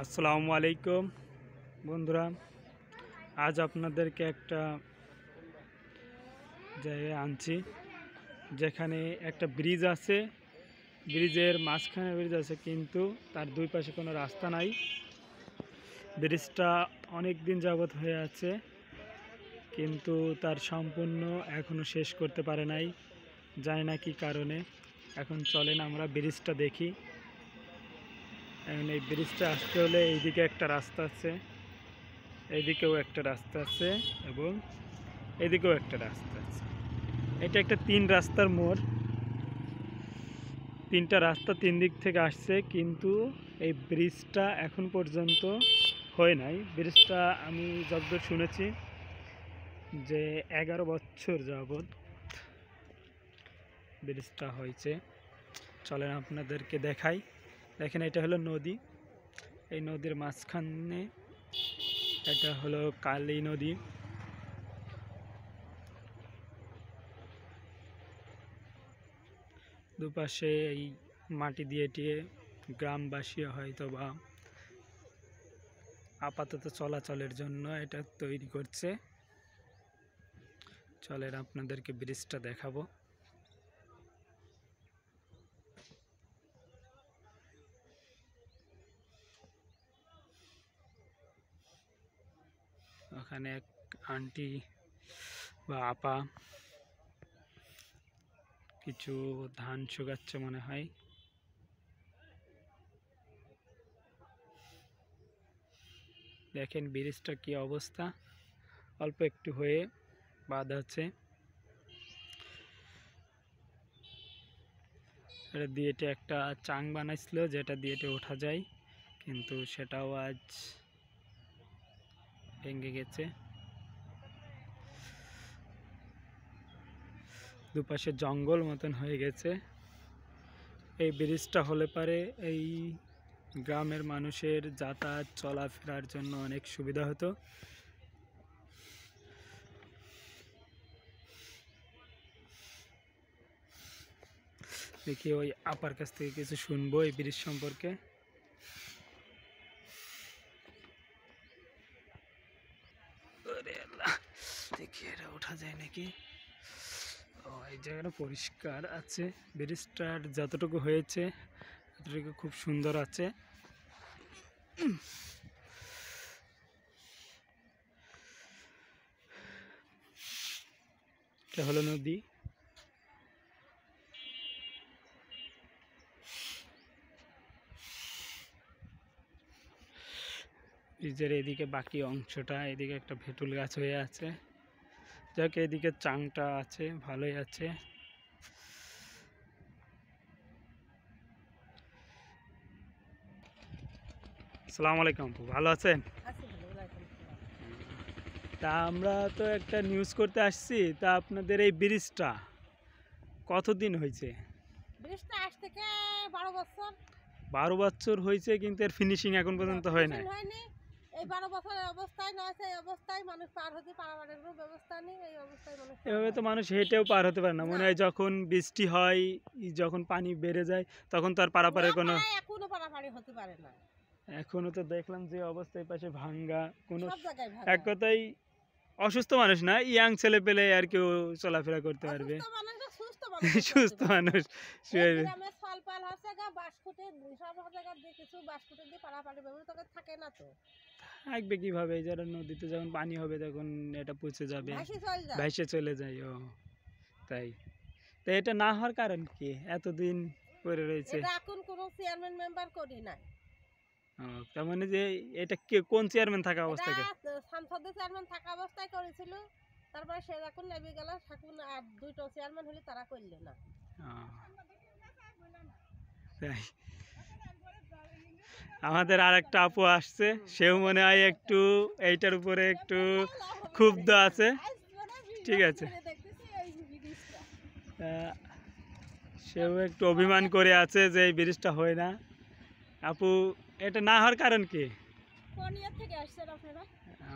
আসসালামু আলাইকুম বন্ধুরা, আজ আপনাদেরকে একটা জায়গায় আনছি যেখানে একটা ব্রিজ আছে। ব্রিজের মাঝখানে ব্রিজ আছে, কিন্তু তার দুই পাশে কোনো রাস্তা নাই। ব্রিজটা অনেক দিন যাবৎ হয়ে আছে, কিন্তু তার সম্পূর্ণ এখনও শেষ করতে পারে নাই, জানি না কী কারণে। এখন চলেন আমরা ব্রিজটা দেখি। এখন এই ব্রিজটা আসতে হলে এইদিকে একটা রাস্তা আছে, এইদিকেও একটা রাস্তা আছে এবং এদিকেও একটা রাস্তা আছে। এটা একটা তিন রাস্তার মোড়, তিনটা রাস্তা তিন দিক থেকে আসছে, কিন্তু এই ব্রিজটা এখন পর্যন্ত হয় নাই। ব্রিজটা আমি যতদূর শুনেছি যে 11 বছর যাবৎ ব্রিজটা হয়েছে। চলেন আপনাদেরকে দেখাই। দেখেন, এটা হলো নদী। এই নদীর মাঝখানে এটা হলো কালী নদী। দুপাশে এই মাটি দিয়ে টিয়ে গ্রামবাসী হয়তো বা আপাতত চলাচলের জন্য এটা তৈরি করছে। চলেন আপনাদেরকে ব্রিজটা দেখাবো। ওখানে এক আন্টি বা আপা কিছু ধান শুকাচ্ছে মনে হয়। দেখেন ব্রিজটা কি অবস্থা, অল্প একটু হয়ে বাঁধ আছে। এটা দিয়ে একটা চাং বানাইছিল যেটা দিয়ে ওঠা যায়, কিন্তু সেটাও আজ ভেঙে গেছে। দুপাশে জঙ্গল মতন হয়ে গেছে। এই ব্রিজটা হলে পারে এই গ্রামের মানুষের যাতায়াত চলাফেরার জন্য অনেক সুবিধা হতো। দেখি ওই আপার কাছ থেকে কিছু শুনবো এই ব্রিজ সম্পর্কে। দেখি এটা ওঠা যায় নাকি। ও, এই জায়গাটা পরিষ্কার আছে। ব্রিজটার যতটুকু হয়েছে ততটুকু খুব সুন্দর আছে। এটা হলো নদী। ব্রিজের এদিকে বাকি অংশটা, এদিকে একটা ভেটুল গাছ হয়ে আছে। যাক, এদিকে চাংটা আছে, ভালোই আছে। আসসালামু আলাইকুম, ভালো আছেন? তা আমরা তো একটা নিউজ করতে আসছি। তা আপনাদের এই ব্রিজটা কতদিন হয়েছে? ব্রিজটা আজ থেকে 12 বছর। 12 বছর হয়েছে, কিন্তু এর ফিনিশিং এখন পর্যন্ত হয় নাই। হয়নি। এই 12 বছরের অবস্থায় না আছে, এই অবস্থায় মানুষ পার হতে পারার কোনো ব্যবস্থা নেই। এই অবস্থায় মানুষ এভাবে তো মানুষ হেঁটেও পার হতে পারে না। মনে হয় যখন বৃষ্টি হয়, যখন পানি বেড়ে যায়, তখন তো আর পারাপারের কোনো। এখনো পারাপারি হতে পারে না। এখনো তো দেখলাম যে অবস্থায় পাশে ভাঙ্গা কোনো। সব জায়গায় এক কথায় অসুস্থ মানুষ না, ইয়াং ছেলে পেলে আর কেউ চলাফেরা করতে পারবে। সুস্থ মানুষ থাকবে কিভাবে? এই যারা নদীতে যখন পানি হবে তখন এটা পচে যাবে, ভাইসে চলে যায়। ও তাই। তো এটা না হওয়ার কারণ কি? এতদিন পরে রয়েছে। এখন কোনো চেয়ারম্যান মেম্বার করি নাই। তার মানে যে এটা কোন চেয়ারম্যান থাকা অবস্থায়? সংসদের চেয়ারম্যান থাকা অবস্থায় করেছিল। তারপরে সে যখন নেমে গেল, এখন আর দুইটা চেয়ারম্যান হলে তারা করলে না। তাই আমাদের আর একটা আপু আসছে, সেও মনে হয় একটু এইটার উপরে একটু ক্ষুব্ধ আছে। ঠিক আছে, সেও একটু অভিমান করে আছে যে এই ব্রিজটা হয় না। আপু, এটা না হওয়ার কারণ কি?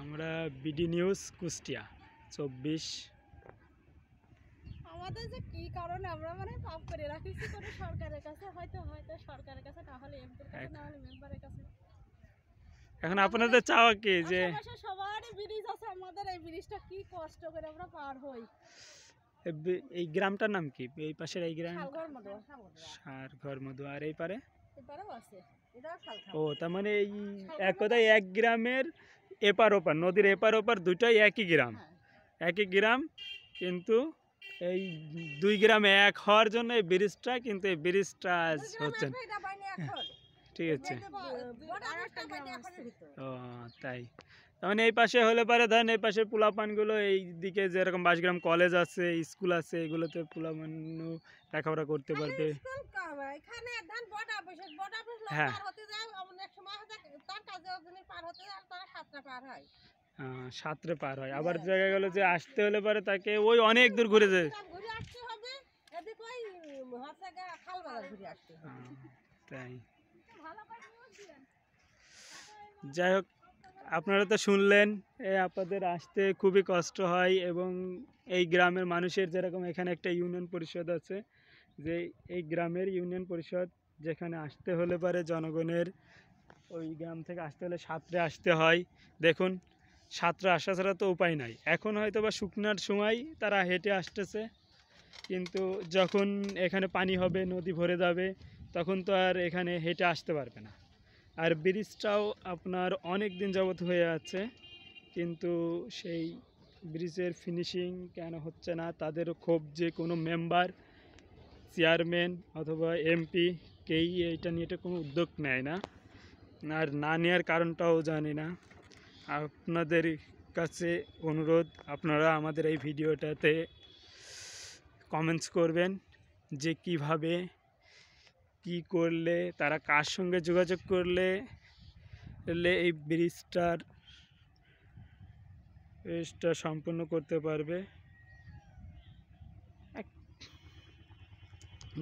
আমরা বিডি নিউজ, কুষ্টিয়া 24। আমাদের যে কি কারণে আমরা পাপ করে রাখিছি কোনো সরকারের কাছে, হয়তো সরকারের কাছে, না হলে এমপির কাছে, না হলে মেম্বারের কাছে। এখন আপনাদের চাওয়া কি যে আশেপাশে সবারই ব্রিজ আছে, আমাদের এই ব্রিজটা কি কষ্ট করে আমরা পার হই। এই গ্রামটার নাম কি, এই পাশের এই গ্রাম? শালঘর মতো সারঘর মধু। আর এই পারে? এপারেও আছে, এটাও শালঘর। ও তার মানে এই এক কথায় এক গ্রামের এপার ওপার, নদীর এপার ওপার দুইটাই একই গ্রাম, হ্যাঁ। একই গ্রাম, কিন্তু এই দুই গ্রামে এক হওয়ার জন্য এই ব্রিজটা, কিন্তু এই ব্রিজটা আজ হচ্ছে না। এটা বাইনি এখন। ঠিক আছে। আরেকটা বাইনি এখনের ভিতর। ও তাই, তার মানে এই পাশে হলে পারে ধরেন এই পাশের পোলাপানগুলো এই দিকে যেরকম বাসগ্রাম কলেজ আছে, স্কুল আছে, এগুলোতে পোলাপান লেখাপড়া করতে পারবে। স্কুল কাম এখানে ধান বড় অফিস হ্যাঁ। পার হতে যায়, অনেক সময় হতে তার কাজে ওখানে পার হতে যায়, তারা সাতটা পার হয়। সাঁতরে পার হয়, আবার জায়গা গেল যে আসতে হলে পারে তাকে ওই অনেক দূর ঘুরে যায়। ঘুরে আসতে হবে, এদিকে ওই হচ্ছে গিয়ে খাল বাজার ঘুরে আসতে হবে। তাই যাই হোক, আপনারা তো শুনলেন আপনাদের আসতে খুবই কষ্ট হয়, এবং এই গ্রামের মানুষের যেরকম এখানে একটা ইউনিয়ন পরিষদ আছে, যে এই গ্রামের ইউনিয়ন পরিষদ যেখানে আসতে হলে পারে জনগণের ওই গ্রাম থেকে আসতে হলে সাঁতরে আসতে হয়। দেখুন সাঁতরে আসা ছাড়া তো উপায় নাই। এখন হয়তো বা শুকনার সময় তারা হেঁটে আসতেছে, কিন্তু যখন এখানে পানি হবে, নদী ভরে যাবে, তখন তো আর এখানে হেঁটে আসতে পারবে না। আর ব্রিজটাও আপনার অনেক দিন যাবত হয়ে আছে, কিন্তু সেই ব্রিজের ফিনিশিং কেন হচ্ছে না, তাদেরও ক্ষোভ যে কোনো মেম্বার, চেয়ারম্যান অথবা এমপি কেই এইটা নিয়ে কোনো উদ্যোগ নেয় না, আর না নেওয়ার কারণটাও জানি না। আপনাদের কাছে অনুরোধ, আপনারা আমাদের এই ভিডিওটাতে কমেন্টস করবেন যে কিভাবে কি করলে, তারা কার সঙ্গে যোগাযোগ করলে এই ব্রিজটা সম্পূর্ণ করতে পারবে।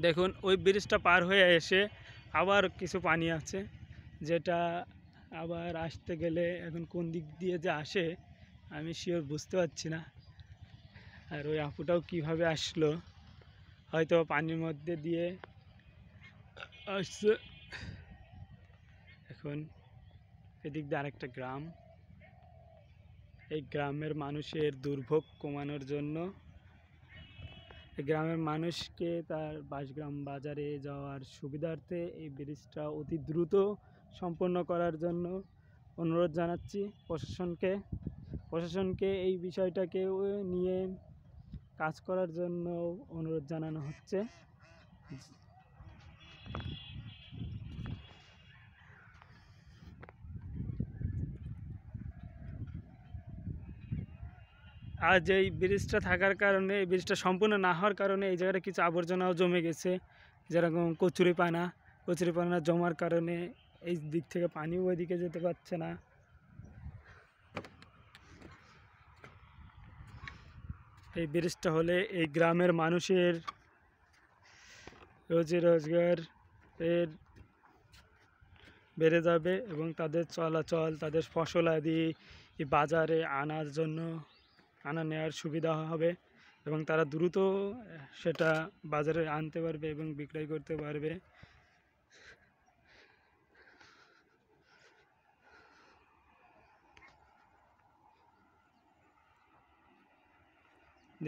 দেখুন ওই ব্রিজটা পার হয়ে এসে আবার কিছু পানি আছে, যেটা আবার আসতে গেলে এখন কোন দিক দিয়ে যে আসে আমি শিওর বুঝতে পারছি না। আর ওই আপুটাও কিভাবে আসলো, হয়তো পানির মধ্যে দিয়ে আসছে। এখন এদিক দিয়ে আরেকটা গ্রাম, এই গ্রামের মানুষের দুর্ভোগ কমানোর জন্য, এই গ্রামের মানুষকে তার বাসগ্রাম বাজারে যাওয়ার সুবিধার্থে এই ব্রিজটা অতি দ্রুত সম্পন্ন করার জন্য অনুরোধ জানাচ্ছি প্রশাসনকে এই বিষয়টাকে নিয়ে কাজ করার জন্য অনুরোধ জানানো হচ্ছে। আজ এই ব্রিজটা থাকার কারণে, এই ব্রিজটা সম্পূর্ণ না হওয়ার কারণে এই জায়গাটা কিছু আবর্জনাও জমে গেছে, যেরকম কচুরিপানা জমার কারণে এই দিক থেকে পানিও ওইদিকে যেতে পারছে না। এই ব্রিজটা হলে এই গ্রামের মানুষের রোজি রোজগার এর বেড়ে যাবে, এবং তাদের চলাচল, তাদের ফসল আদি বাজারে আনা নেওয়ার সুবিধা হবে, এবং তারা দ্রুত সেটা বাজারে আনতে পারবে এবং বিক্রয় করতে পারবে।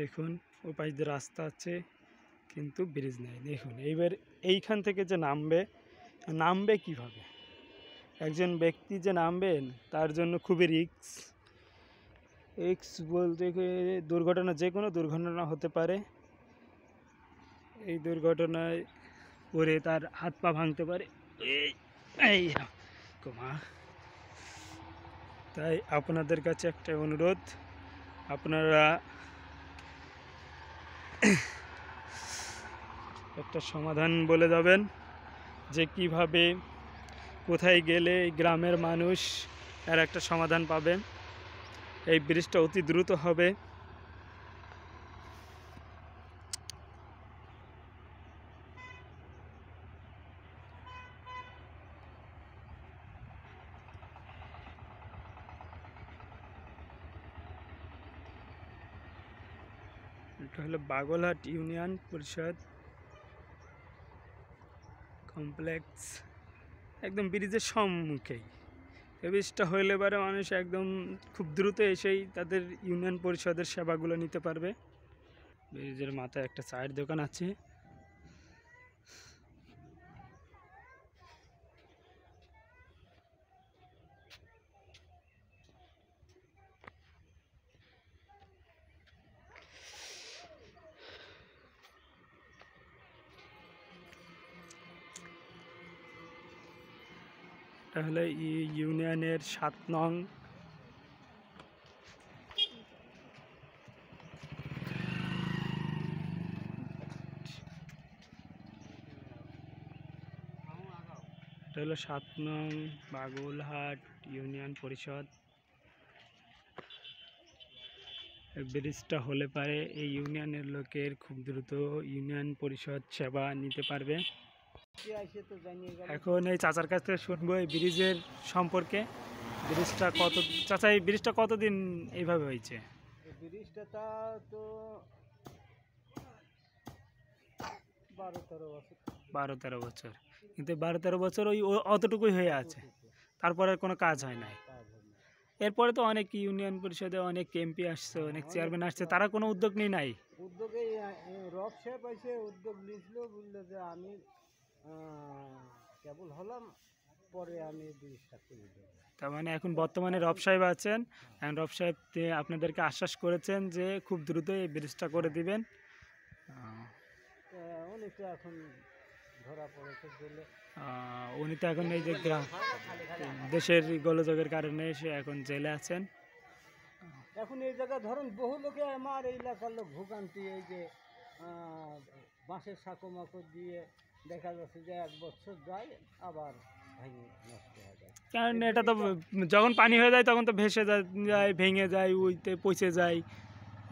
দেখুন ও পাশ দিয়ে রাস্তা আছে কিন্তু ব্রিজ নেই। দেখুন এইবার এইখান থেকে যে নামবে কিভাবে, একজন ব্যক্তি যে নামবেন তার জন্য খুবই রিস্ক বলতে দুর্ঘটনা, যে কোনো দুর্ঘটনা হতে পারে। এই দুর্ঘটনায় পরে তার হাত পা ভাঙতে পারে। এই তাই আপনাদের কাছে একটা অনুরোধ, আপনারা একটা সমাধান বলে যাবেন যে কিভাবে কোথায় গেলে এই গ্রামের মানুষ এর একটা সমাধান পাবে। এই ব্রিজটা অতি দ্রুত হবে। এটা হলো বাগলহাট ইউনিয়ন পরিষদ কমপ্লেক্স, একদম ব্রিজের সম্মুখেই। এই ব্রিজটা হইলে পরে মানুষ একদম খুব দ্রুত এসেই তাদের ইউনিয়ন পরিষদের সেবাগুলো নিতে পারবে। ব্রিজের মাথায় একটা চায়ের দোকান আছে। এটা হলো ইউনিয়নের 7 নং এটা হলো 7 নং বাগুলহাট ইউনিয়ন পরিষদ। এই ব্রিজটা হলে পারে এই ইউনিয়নের লোকের খুব দ্রুত ইউনিয়ন পরিষদ সেবা নিতে পারবে। এখন এই চাচার কাছ থেকে শুনবো এই ব্রিজের সম্পর্কে। ব্রিজটা কত, চাচা এই ব্রিজটা কতদিন এইভাবে হয়েছে? ব্রিজটা তা তো 12-13 বছর। 12-13 বছর। কিন্তু 12-13 বছর ওই অতটুকুই হয়ে আছে, তারপরে আর কোনো কাজ হয় নাই। এরপরে তো অনেক ইউনিয়ন পরিষদে অনেক এমপি আসছে, অনেক চেয়ারম্যান আসছে, তারা কোনো উদ্যোগ নেই নাই। উদ্যোগে রব সাহেব এসে উদ্যোগ নিয়েছিল, বললো যে আমি কেবল হলাম, পরে আমি ব্রিজটা করে দেবো। তার মানে এখন বর্তমানে রব সাহেব আছেন, এখন রব সাহেব আপনাদেরকে আশ্বাস করেছেন যে খুব দ্রুত এই ব্রিজটা করে দিবেন। উনি তো এখন ধরা পড়েছে জেলে। উনি তো এখন এই যে দেশের গোলযোগের কারণে সে এখন জেলে আছেন। এখন এই জায়গায় ধরুন বহু লোকে আমার এই এলাকার লোক ভোগান্তি, এই যে বাঁশের সাঁকো মাকো দিয়ে দেখা যাচ্ছে যে 1 বছর যায় আবার ভেঙে নষ্ট হয়ে যায়। কারণ এটা তো যখন পানি হয়ে যায় তখন তো ভেসে যায়, ভেঙে যায়, উইতে পচে যায়।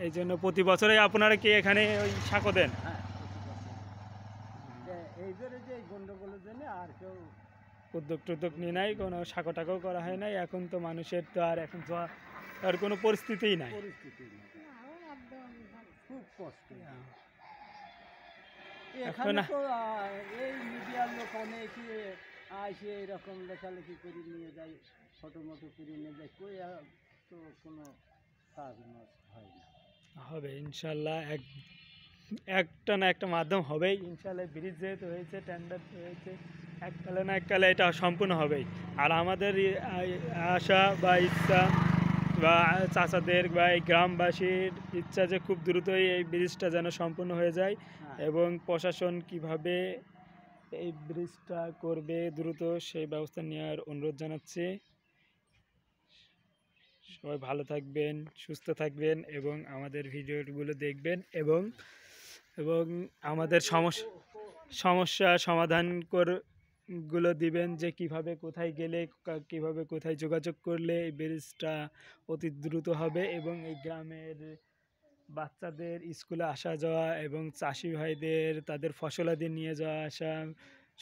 এই জন্য প্রতি বছরেই আপনারা কি এখানে ওই সাঁকো দেন? হ্যাঁ, এই জন্য যে গন্ডগোলের জন্য আর কেউ উদ্যোগ টুদ্যোগ নিয়ে নাই, কোনো সাঁকো টাকো করা হয় নাই। এখন তো মানুষের তো আর এখন আর কোনো পরিস্থিতিই নাই, পরিস্থিতি নেই, খুব কষ্ট। এখন এখানে তো এই মিডিয়ার লোক অনেকে আসে এরকম লেখালেখি করে নিয়ে যায়, ফটো মতো করে নিয়ে যায়, কই তো কোনো কাজ হয় না। হবে ইনশাল্লাহ, একটা না একটা মাধ্যম হবেই ইনশাল্লাহ। ব্রিজ যেহেতু হয়েছে, টেন্ডার হয়েছে, এককালে না এককালে এটা সম্পূর্ণ হবেই। আর আমাদের আশা বা ইচ্ছা বা চাচাদের বা এই গ্রামবাসীর ইচ্ছা যে খুব দ্রুতই এই ব্রিজটা যেন সম্পূর্ণ হয়ে যায়, এবং প্রশাসন কিভাবে এই ব্রিজটা করবে দ্রুত সেই ব্যবস্থা নেওয়ার অনুরোধ জানাচ্ছি। সবাই ভালো থাকবেন, সুস্থ থাকবেন এবং আমাদের ভিডিওগুলো দেখবেন এবং আমাদের সমস্যা সমাধান গুলো দিবেন, যে কিভাবে কোথায় গেলে, কিভাবে কোথায় যোগাযোগ করলে এই ব্রিজটা অতি দ্রুত হবে এবং এই গ্রামের বাচ্চাদের স্কুলে আসা যাওয়া এবং চাষি ভাইদের তাদের ফসলাদি নিয়ে যাওয়া আসা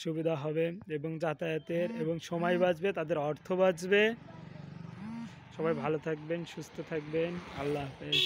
সুবিধা হবে এবং যাতায়াতের এবং সময় বাঁচবে, তাদের অর্থ বাঁচবে। সবাই ভালো থাকবেন, সুস্থ থাকবেন। আল্লাহ হাফেজ।